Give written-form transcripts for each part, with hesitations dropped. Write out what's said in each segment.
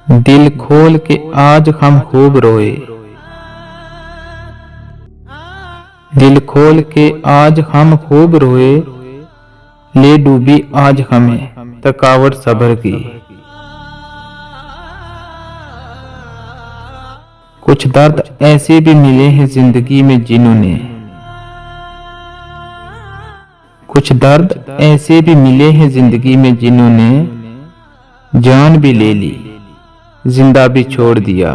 दिल खोल के आज हम खूब रोए, दिल खोल के आज हम खूब रोए, ले डूबी आज हमें थकावट सब्र की। कुछ दर्द ऐसे भी मिले हैं जिंदगी में जिन्होंने, कुछ दर्द ऐसे भी मिले हैं जिंदगी में जिन्होंने जान भी ले ली, जिंदा भी छोड़ दिया।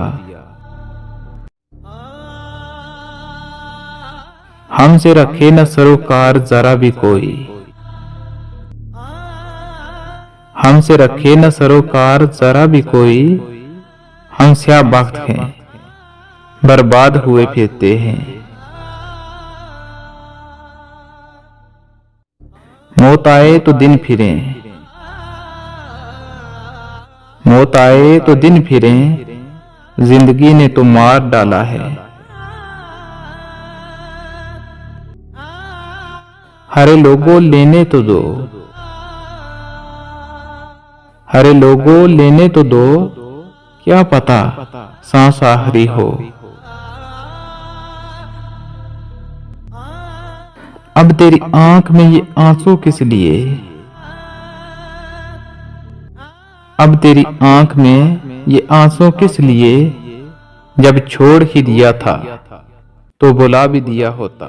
हमसे रखे न सरोकार जरा भी कोई, हमसे रखे न सरोकार जरा भी कोई, हम स्याह बख्त हैं बर्बाद हुए फिरते हैं। मौत आए तो दिन फिरें, मौत आए तो दिन फिरें, जिंदगी ने तो मार डाला है। हरे लोगों लेने तो दो, हरे लोगों लेने तो दो, क्या पता सांस आखिरी हो। अब तेरी आंख में ये आंसू किस लिए, अब तेरी आंख में ये आंसू किस लिए, जब छोड़ ही दिया था तो बुला भी दिया होता।